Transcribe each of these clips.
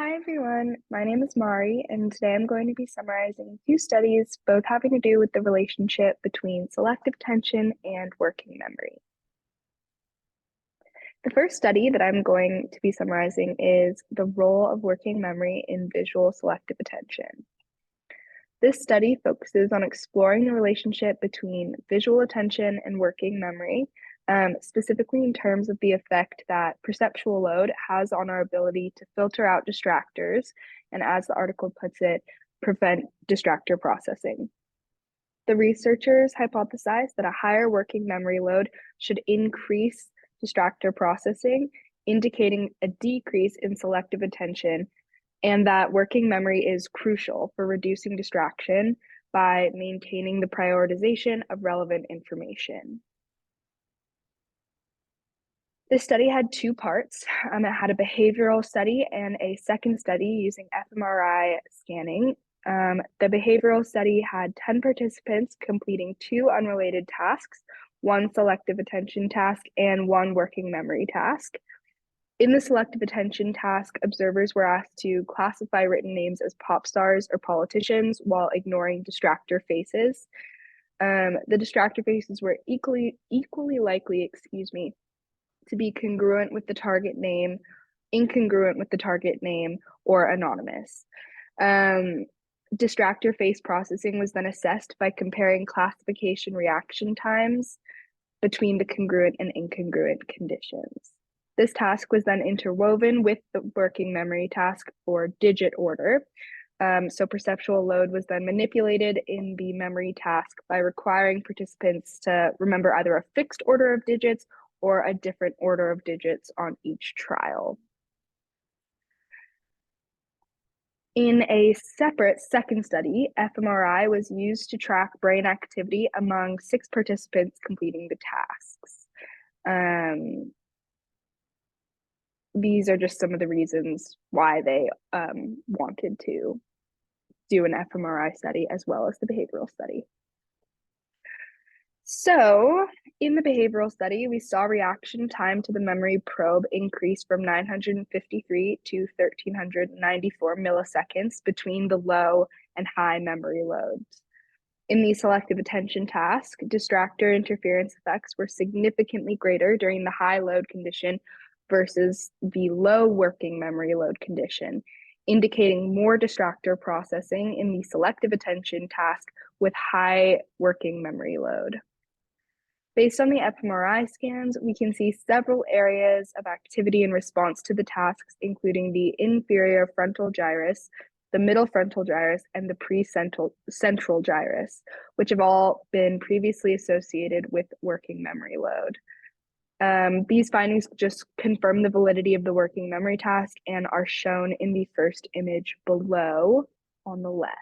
Hi everyone, my name is Mari, and today I'm going to be summarizing two studies, both having to do with the relationship between selective attention and working memory. The first study that I'm going to be summarizing is the role of working memory in visual selective attention. This study focuses on exploring the relationship between visual attention and working memory, specifically in terms of the effect that perceptual load has on our ability to filter out distractors, and as the article puts it, prevent distractor processing. The researchers hypothesized that a higher working memory load should increase distractor processing, indicating a decrease in selective attention, and that working memory is crucial for reducing distraction by maintaining the prioritization of relevant information. This study had two parts. It had a behavioral study and a second study using fMRI scanning. The behavioral study had 10 participants completing two unrelated tasks, one selective attention task and one working memory task. In the selective attention task, observers were asked to classify written names as pop stars or politicians while ignoring distractor faces. The distractor faces were equally likely, to be congruent with the target name, incongruent with the target name, or anonymous. Distractor face processing was then assessed by comparing classification reaction times between the congruent and incongruent conditions. This task was then interwoven with the working memory task for digit order. So perceptual load was then manipulated in the memory task by requiring participants to remember either a fixed order of digits or a different order of digits on each trial. In a separate second study, fMRI was used to track brain activity among 6 participants completing the tasks. These are just some of the reasons why they wanted to do an fMRI study as well as the behavioral study. So in the behavioral study, we saw reaction time to the memory probe increase from 953 to 1394 milliseconds between the low and high memory loads. In the selective attention task, distractor interference effects were significantly greater during the high load condition versus the low working memory load condition, indicating more distractor processing in the selective attention task with high working memory load. Based on the fMRI scans, we can see several areas of activity in response to the tasks, including the inferior frontal gyrus, the middle frontal gyrus, and the precentral gyrus, which have all been previously associated with working memory load. These findings just confirm the validity of the working memory task and are shown in the first image below on the left.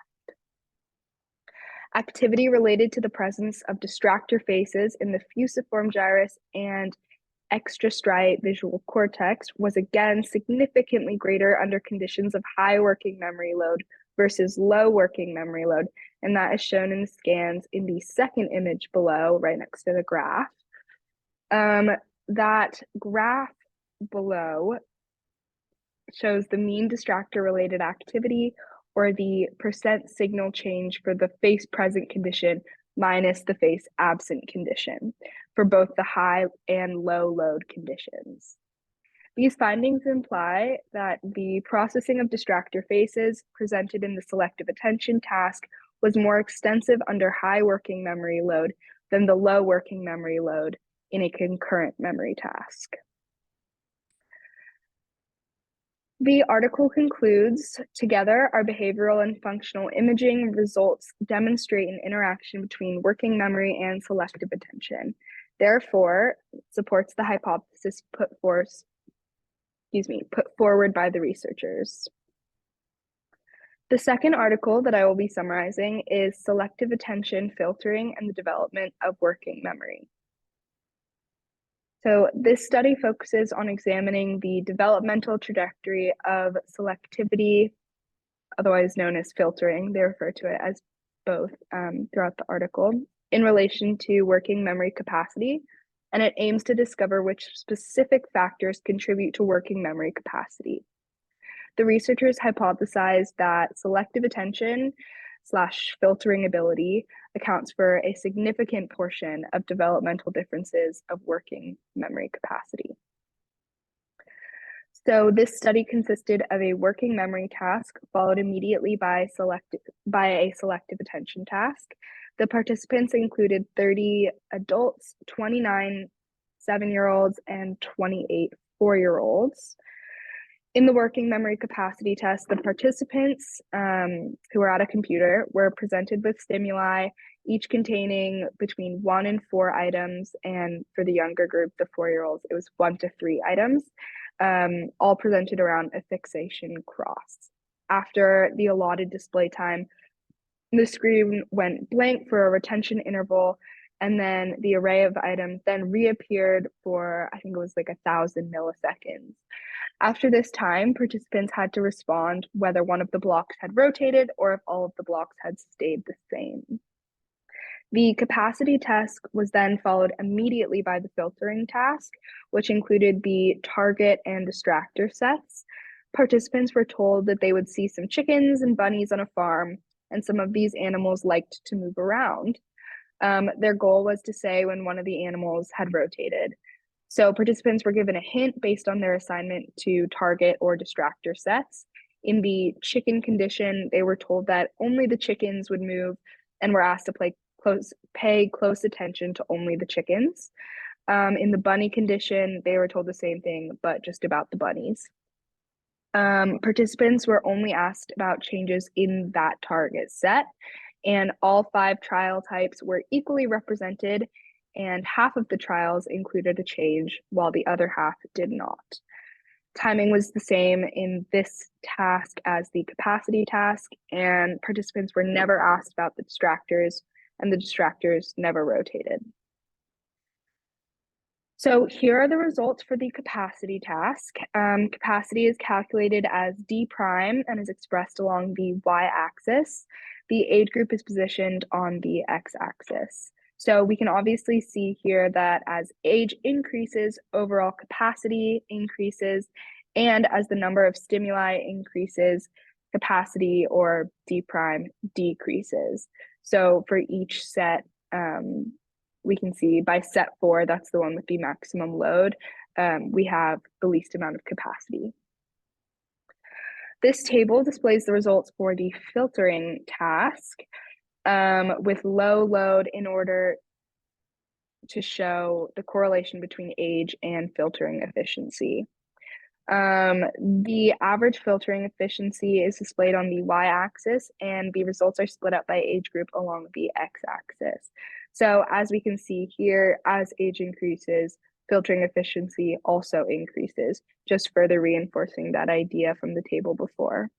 Activity related to the presence of distractor faces in the fusiform gyrus and extrastriate visual cortex was again significantly greater under conditions of high working memory load versus low working memory load, and that is shown in the scans in the second image below, right next to the graph. That graph below shows the mean distractor-related activity, or the percent signal change for the face present condition minus the face absent condition for both the high and low load conditions. These findings imply that the processing of distractor faces presented in the selective attention task was more extensive under high working memory load than the low working memory load in a concurrent memory task. The article concludes, together, our behavioral and functional imaging results demonstrate an interaction between working memory and selective attention. Therefore, it supports the hypothesis put forward by the researchers. The second article that I will be summarizing is Selective Attention Filtering and the Development of Working Memory. So this study focuses on examining the developmental trajectory of selectivity, otherwise known as filtering. They refer to it as both throughout the article, in relation to working memory capacity, and it aims to discover which specific factors contribute to working memory capacity. The researchers hypothesized that selective attention / filtering ability accounts for a significant portion of developmental differences of working memory capacity. So this study consisted of a working memory task followed immediately by a selective attention task. The participants included 30 adults, 29 7-year-olds, and 28 4-year-olds. In the working memory capacity test, the participants who were at a computer were presented with stimuli, each containing between 1 and 4 items, and for the younger group, the 4-year-olds, it was 1 to 3 items, all presented around a fixation cross. After the allotted display time, the screen went blank for a retention interval, and then the array of items then reappeared for, I think it was like 1,000 milliseconds. After this time, participants had to respond whether one of the blocks had rotated or if all of the blocks had stayed the same. The capacity task was then followed immediately by the filtering task, which included the target and distractor sets. Participants were told that they would see some chickens and bunnies on a farm, and some of these animals liked to move around. Their goal was to say when one of the animals had rotated. So participants were given a hint based on their assignment to target or distractor sets. In the chicken condition, they were told that only the chickens would move and were asked to pay close attention to only the chickens. In the bunny condition, they were told the same thing, but just about the bunnies. Participants were only asked about changes in that target set, and all 5 trial types were equally represented, and half of the trials included a change while the other half did not. Timing was the same in this task as the capacity task, and participants were never asked about the distractors, and the distractors never rotated. So here are the results for the capacity task. Capacity is calculated as D prime and is expressed along the y-axis. The age group is positioned on the x-axis. So we can obviously see here that as age increases, overall capacity increases, and as the number of stimuli increases, capacity, or D prime, decreases. So for each set, we can see by set 4, that's the one with the maximum load, we have the least amount of capacity. This table displays the results for the filtering task with low load in order to show the correlation between age and filtering efficiency. The average filtering efficiency is displayed on the y-axis, and the results are split up by age group along the x-axis. So as we can see here, as age increases, filtering efficiency also increases, just further reinforcing that idea from the table before.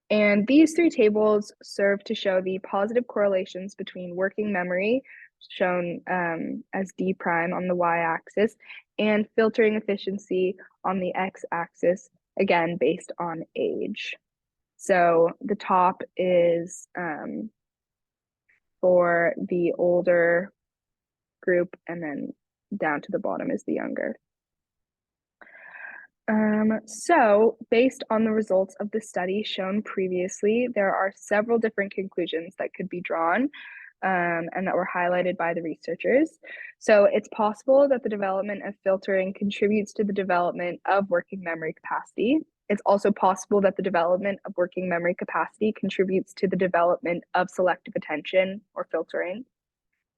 And these 3 tables serve to show the positive correlations between working memory, shown as D prime on the y-axis, and filtering efficiency on the x-axis, again, based on age. So the top is for the older group, and then down to the bottom is the younger. So based on the results of the study shown previously, there are several different conclusions that could be drawn and that were highlighted by the researchers. So it's possible that the development of filtering contributes to the development of working memory capacity. It's also possible that the development of working memory capacity contributes to the development of selective attention or filtering.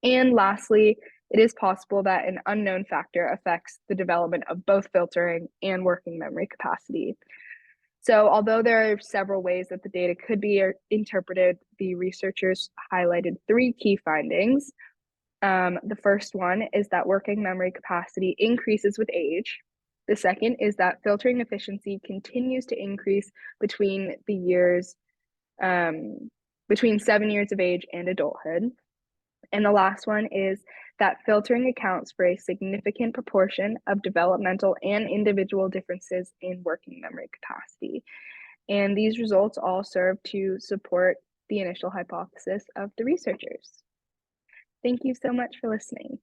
And lastly, it is possible that an unknown factor affects the development of both filtering and working memory capacity. So although there are several ways that the data could be interpreted, the researchers highlighted 3 key findings. The first one is that working memory capacity increases with age. The second is that filtering efficiency continues to increase between the years, between 7 years of age and adulthood. And the last one is that filtering accounts for a significant proportion of developmental and individual differences in working memory capacity. And these results all serve to support the initial hypothesis of the researchers. Thank you so much for listening.